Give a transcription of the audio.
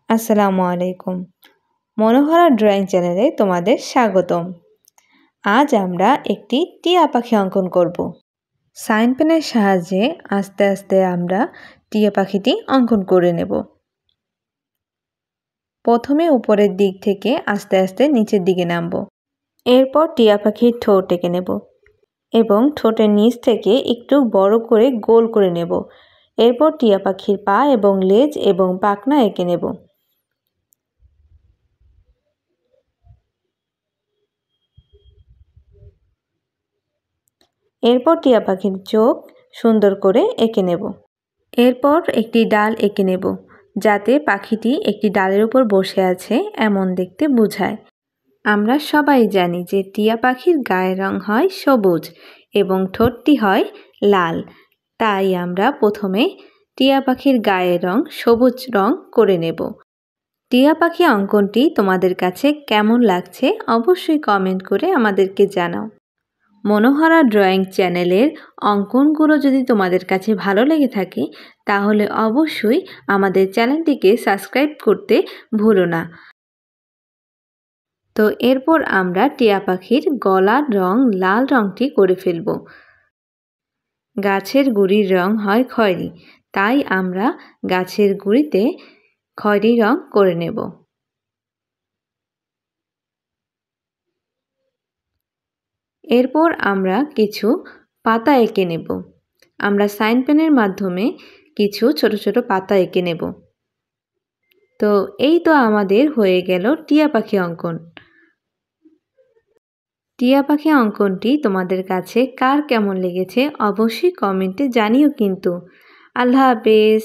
আসসালামু আলাইকুম। মনোহরা ড্রয়িং চ্যানেলে তোমাদের স্বাগতম। আজ আমরা একটি টিয়া পাখি অঙ্কন করব। সাইন পেনের সাহায্যে আস্তে আস্তে আমরা টিয়া পাখিটি অঙ্কন করে নেব। প্রথমে উপরের দিক থেকে আস্তে আস্তে নিচের দিকে নামব। এরপর টিয়া পাখির ঠোঁট এঁকে নেব এবং ঠোঁটের নিচ থেকে একটু বড় করে গোল করে নেব। এরপর টিয়া পাখির পা এবং লেজ এবং পাখনা এঁকে নেব। এরপর টিয়া পাখির চোখ সুন্দর করে এঁকে নেব। এরপর একটি ডাল এঁকে নেব, যাতে পাখিটি একটি ডালের উপর বসে আছে এমন দেখতে বোঝায়। আমরা সবাই জানি যে টিয়া পাখির গায়ের রং হয় সবুজ এবং ঠোঁটটি হয় লাল। তাই আমরা প্রথমে টিয়া পাখির গায়ের রং সবুজ রং করে নেব। টিয়া পাখি অঙ্কনটি তোমাদের কাছে কেমন লাগছে অবশ্যই কমেন্ট করে আমাদেরকে জানাও। মনোহরা ড্রয়িং চ্যানেলের অঙ্কনগুলো যদি তোমাদের কাছে ভালো লেগে থাকে তাহলে অবশ্যই আমাদের চ্যানেলটিকে সাবস্ক্রাইব করতে ভুলো না। তো এরপর আমরা টিয়া পাখির গলার রং লাল রংটি করে ফেলব। গাছের গুঁড়ির রং হয় খয়েরি, তাই আমরা গাছের গুঁড়িতে খয়েরি রং করে নেব। এরপর আমরা কিছু পাতা এঁকে নেব। আমরা সাইন পেনের মাধ্যমে কিছু ছোট ছোট পাতা এঁকে নেব। তো এই তো আমাদের হয়ে গেল টিয়া পাখি অঙ্কন। টিয়া পাখি অঙ্কনটি তোমাদের কাছে কার কেমন লেগেছে অবশ্যই কমেন্টে জানিও কিন্তু। আল্লাহ হাফেজ।